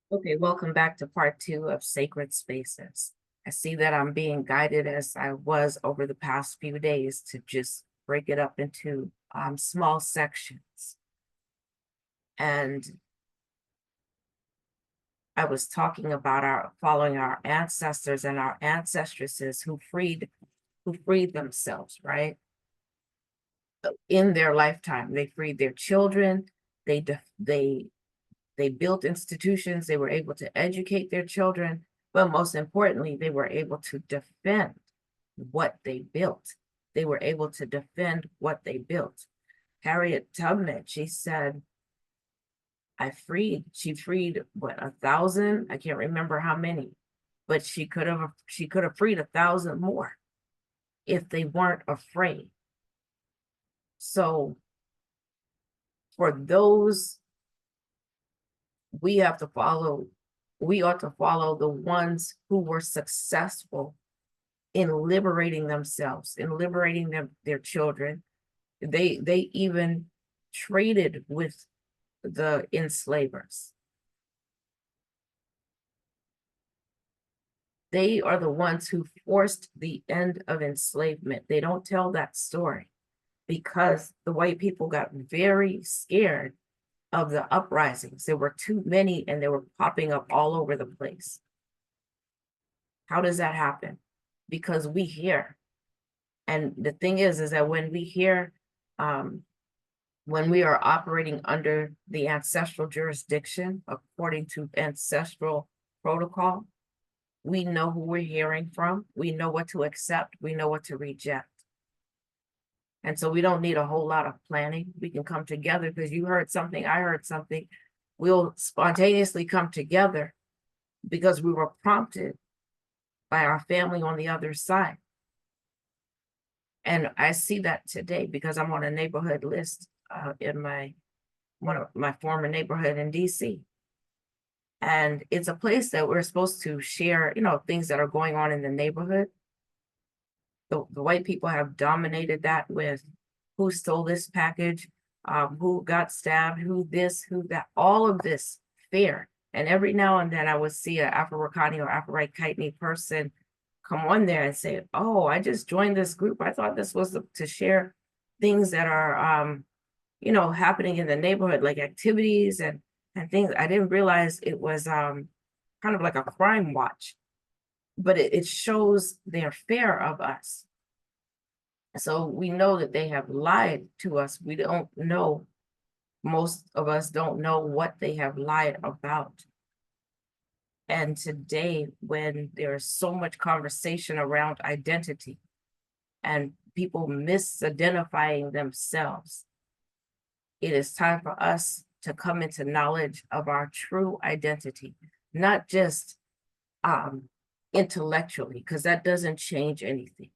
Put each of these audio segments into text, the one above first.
Okay, welcome back to part two of Sacred Spaces. I see that I'm being guided as I was over the past few days to just break it up into small sections. And I was talking about our following our ancestors and our ancestresses who freed themselves, right? In their lifetime, they freed their children. They they built institutions. They were able to educate their children, but most importantly, they were able to defend what they built. They were able to defend what they built. Harriet Tubman, she said, she freed what, 1,000? I can't remember how many, but she could have freed 1,000 more if they weren't afraid. So for those, we have to follow, we ought to follow the ones who were successful in liberating themselves, in liberating their children. They even traded with the enslavers. They are the ones who forced the end of enslavement. They don't tell that story because the white people got very scared of the uprisings. There were too many and they were popping up all over the place. How does that happen? Because we hear. And the thing is that um, when we are operating under the ancestral jurisdiction, according to ancestral protocol, we know who we're hearing from. We know what to accept. We know what to reject. And so we don't need a whole lot of planning. We can come together because you heard something, I heard something. We'll spontaneously come together because we were prompted by our family on the other side. And I see that today because I'm on a neighborhood list in one of my former neighborhood in DC. And it's a place that we're supposed to share, things that are going on in the neighborhood. The white people have dominated that with who stole this package, who got stabbed, who this, who that, all of this fear. And every now and then I would see an Afro-Wakani or Afro-Kaitni person come on there and say, oh, I just joined this group. I thought this was to share things that are, happening in the neighborhood, like activities and things. I didn't realize it was kind of like a crime watch, but it shows their fear of us. So we know that they have lied to us. We don't know, most of us don't know what they have lied about. And today, when there's so much conversation around identity and people misidentifying themselves, it is time for us to come into knowledge of our true identity, not just intellectually, because that doesn't change anything.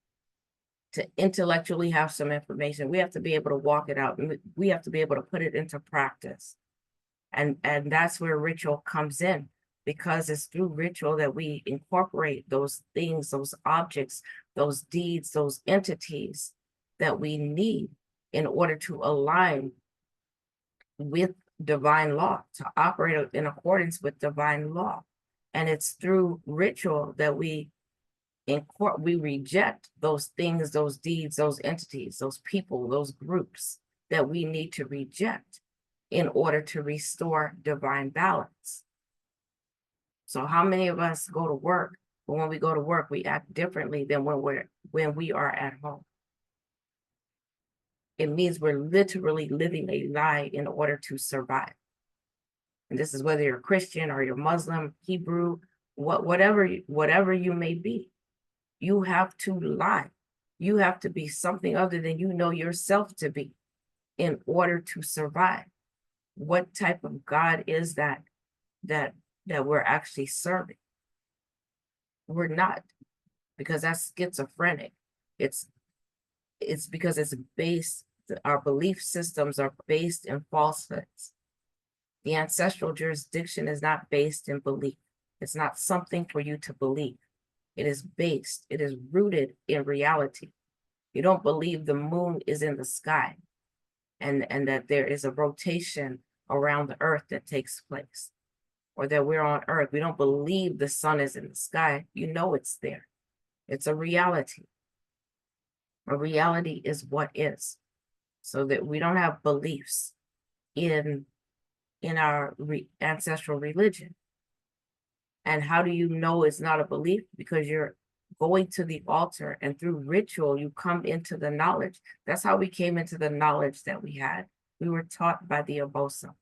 To intellectually have some information, we have to be able to walk it out, and we have to be able to put it into practice. And that's where ritual comes in, because it's through ritual that we incorporate those things, those objects, those deeds, those entities that we need in order to align with divine law, to operate in accordance with divine law. And it's through ritual that we reject those things, those deeds, those entities, those people, those groups that we need to reject in order to restore divine balance. So how many of us go to work, but when we go to work, we act differently than when we are at home? It means we're literally living a lie in order to survive. And this is whether you're Christian or you're Muslim, Hebrew, whatever you may be. You have to lie. You have to be something other than you know yourself to be in order to survive. What type of God is that we're actually serving? We're not, because that's schizophrenic. It's because it's based, our belief systems are based in falsehoods. The ancestral jurisdiction is not based in belief. It's not something for you to believe. It is rooted in reality. You don't believe the moon is in the sky and that there is a rotation around the earth that takes place. or that we're on earth. We don't believe the sun is in the sky. You know it's there. It's a reality. A reality is what is. So that we don't have beliefs in our ancestral religion. And how do you know it's not a belief? Because you're going to the altar, and through ritual, you come into the knowledge. That's how we came into the knowledge that we had. We were taught by the Abosa.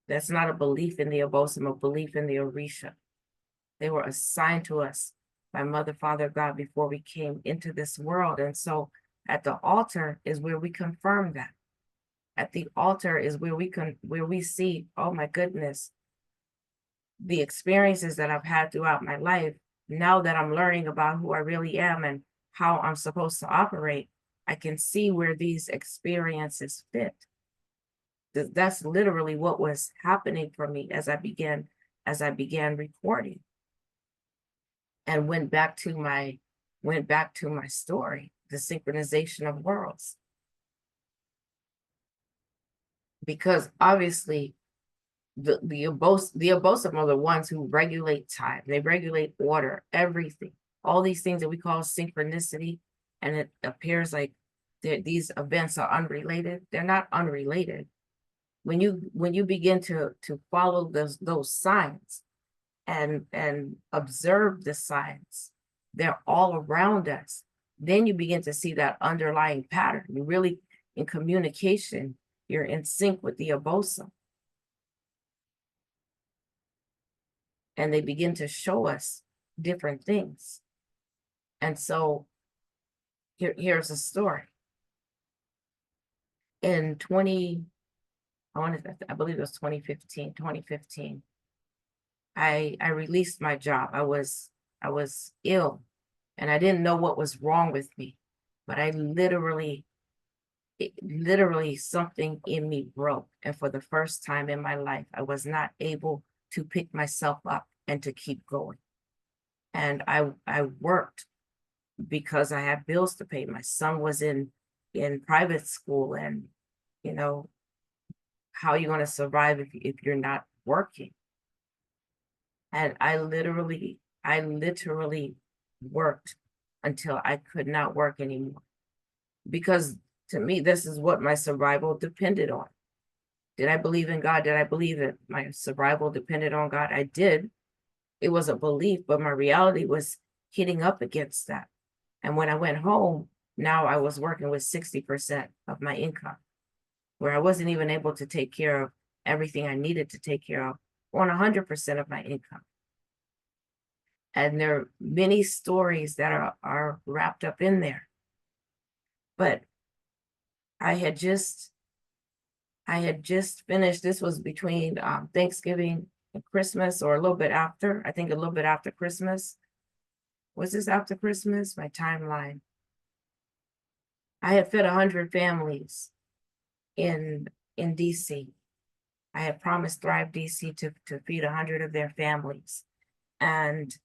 That's not a belief in the Abosa, a belief in the Orisha. They were assigned to us by Mother, Father, God before we came into this world. And so at the altar is where we confirm that. At the altar is where we see, oh my goodness, the experiences that I've had throughout my life. Now that I'm learning about who I really am and how I'm supposed to operate, I can see where these experiences fit. That's literally what was happening for me as I began recording, and went back to my story, the synchronization of worlds. Because obviously the Abosa are the ones who regulate time. They regulate order, everything. All these things that we call synchronicity, and it appears like these events are unrelated. They're not unrelated. When you begin to follow those signs and observe the signs, they're all around us. Then you begin to see that underlying pattern. You really, in communication, you're in sync with the Abosa. And they begin to show us different things. And so here's a story. In I believe it was 2015, I released my job. I was ill, and I didn't know what was wrong with me, but literally something in me broke. And for the first time in my life, I was not able to pick myself up and to keep going. And I worked because I had bills to pay. My son was in private school, and you know, how are you going to survive if you're not working? And I literally worked until I could not work anymore, because to me, this is what my survival depended on. Did I believe in God? Did I believe that my survival depended on God? I did. It was a belief, but my reality was hitting up against that. And when I went home, now I was working with 60% of my income, where I wasn't even able to take care of everything I needed to take care of on 100% of my income. And there are many stories that are wrapped up in there. But I had just finished, this was between Thanksgiving and Christmas, or a little bit after, I think a little bit after Christmas. Was this after Christmas? My timeline. I had fed 100 families in DC. I had promised Thrive DC to feed 100 of their families. And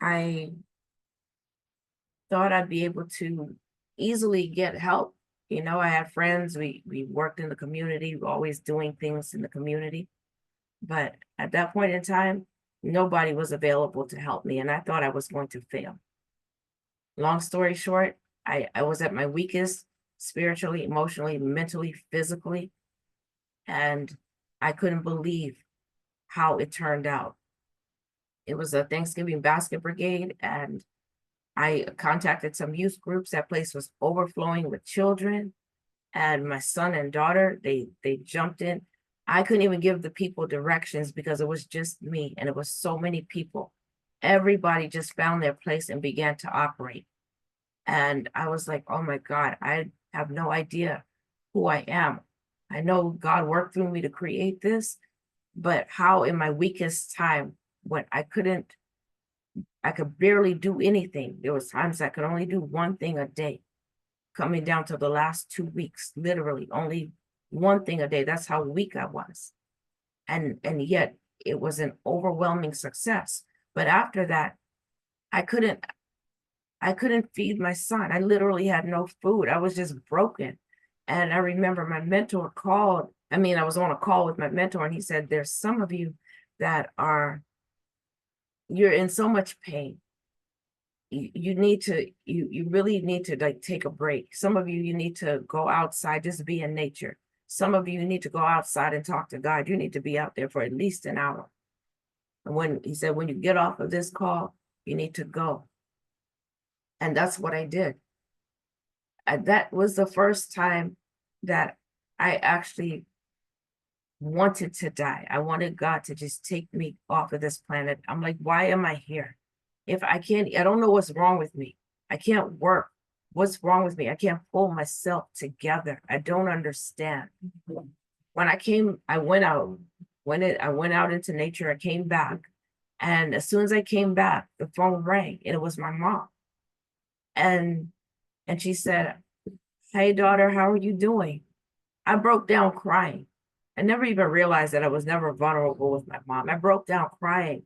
I thought I'd be able to easily get help. You know, I had friends, we worked in the community, always doing things in the community. But at that point in time, nobody was available to help me, and I thought I was going to fail. Long story short, I was at my weakest spiritually, emotionally, mentally, physically, and I couldn't believe how it turned out. It was a Thanksgiving basket brigade, and I contacted some youth groups. That place was overflowing with children, and my son and daughter, they jumped in. I couldn't even give the people directions because it was just me, and it was so many people. Everybody just found their place and began to operate. And I was like, oh my God, I have no idea who I am. I know God worked through me to create this, but how in my weakest time, when I could barely do anything. There was times I could only do one thing a day, coming down to the last 2 weeks, literally only one thing a day. That's how weak I was. And yet it was an overwhelming success. But after that, I couldn't feed my son. I literally had no food. I was just broken. And I remember my mentor called, I was on a call with my mentor, and he said, there's some of you that you're in so much pain. You need to, you really need to like take a break. Some of you need to go outside, just be in nature. Some of you need to go outside and talk to God. You need to be out there for at least an hour. And when he said, when you get off of this call, you need to go. And that's what I did. And that was the first time that I actually wanted to die. I wanted God to just take me off of this planet. I'm like, why am I here? If I don't know what's wrong with me. I can't work. What's wrong with me? I can't pull myself together. I don't understand. When I went out, I went out into nature, I came back. And as soon as I came back, the phone rang, and it was my mom. And she said, hey daughter, how are you doing? I broke down crying. I never even realized that I was never vulnerable with my mom. I broke down crying.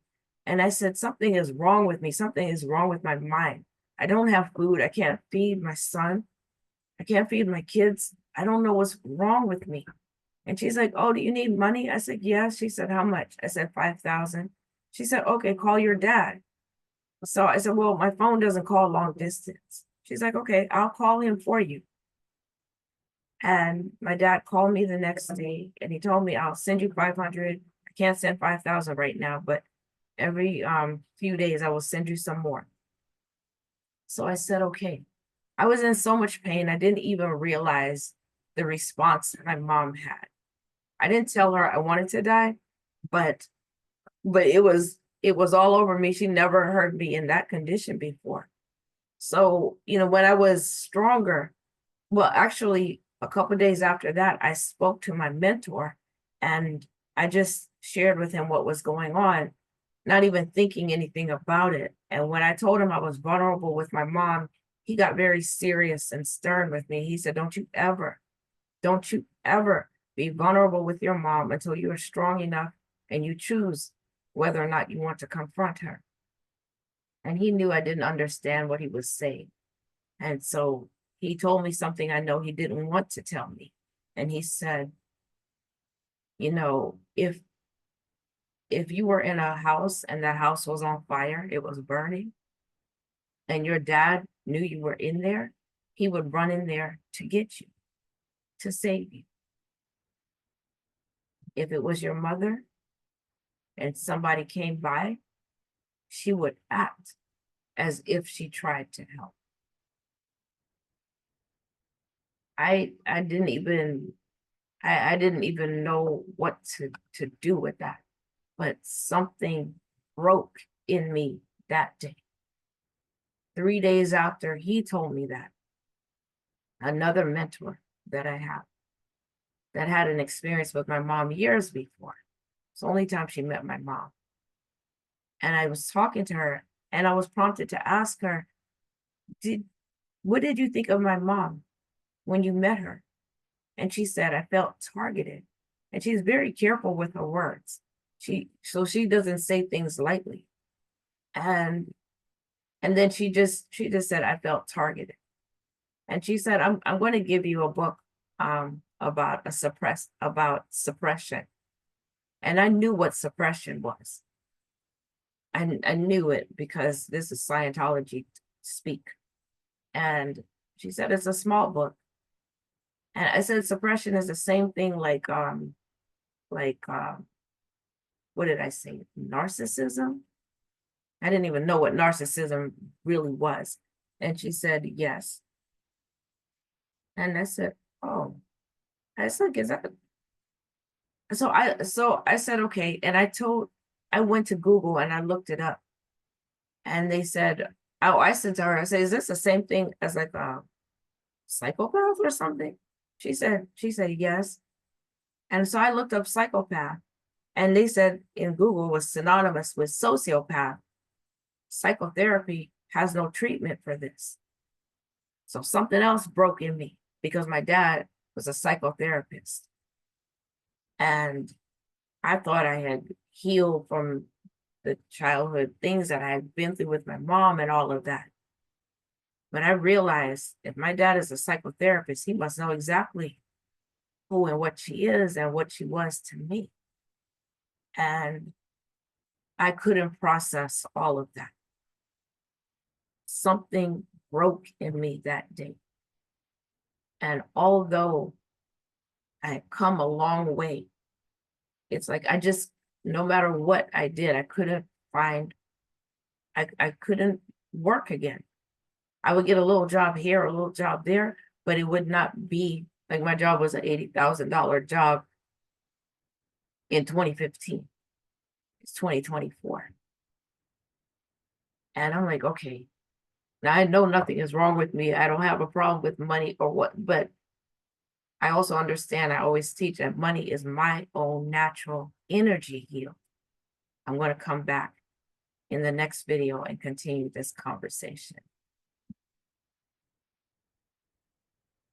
And I said, something is wrong with me. Something is wrong with my mind. I don't have food. I can't feed my son. I can't feed my kids. I don't know what's wrong with me. And she's like, oh, do you need money? I said, yes. She said, how much? I said, 5,000. She said, okay, call your dad. So I said, well, my phone doesn't call long distance. She's like, okay, I'll call him for you. And my dad called me the next day, and he told me, I'll send you 500. I can't send 5,000 right now, but every few days I will send you some more. So I said, okay. I was in so much pain. I didn't even realize the response my mom had. I didn't tell her I wanted to die, but it was all over me. She never heard me in that condition before. So, when I was stronger, well, actually, a couple of days after that, I spoke to my mentor, and I just shared with him what was going on, not even thinking anything about it. And when I told him I was vulnerable with my mom, he got very serious and stern with me. He said, don't you ever be vulnerable with your mom until you are strong enough and you choose whether or not you want to confront her. And he knew I didn't understand what he was saying. And so he told me something I know he didn't want to tell me. And he said, if you were in a house and that house was on fire, it was burning, and your dad knew you were in there, he would run in there to get you, to save you. If it was your mother and somebody came by, she would act as if she tried to help. I didn't even know what to do with that, but something broke in me that day. 3 days after he told me that, another mentor that I have that had an experience with my mom years before. It's the only time she met my mom. And I was talking to her, and I was prompted to ask her, what did you think of my mom when you met her? And she said, I felt targeted. And she's very careful with her words. So she doesn't say things lightly. And then she just said, I felt targeted. And she said, I'm going to give you a book about suppression. And I knew what suppression was. I knew it because this is Scientology speak. And she said, it's a small book. And I said, suppression is the same thing like what did I say? Narcissism? I didn't even know what narcissism really was. And she said, yes. And I said, oh. I said, is that? So I said, okay. And I went to Google and I looked it up. And they said, oh, I said to her, I said, is this the same thing as like a psychopath or something? She said, yes. And so I looked up psychopath, and they said in Google was synonymous with sociopath. Psychotherapy has no treatment for this. So something else broke in me because my dad was a psychotherapist. And I thought I had healed from the childhood things that I had been through with my mom and all of that. But I realized if my dad is a psychotherapist, he must know exactly who and what she is and what she was to me. And I couldn't process all of that. Something broke in me that day. And although I had come a long way, it's like no matter what I did, I couldn't find, I couldn't work again. I would get a little job here, a little job there, but it would not be like my job was an $80,000 job in 2015. It's 2024. And I'm like, okay, now I know nothing is wrong with me. I don't have a problem with money or what, but I also understand, I always teach that money is my own natural energy heal. I'm going to come back in the next video and continue this conversation.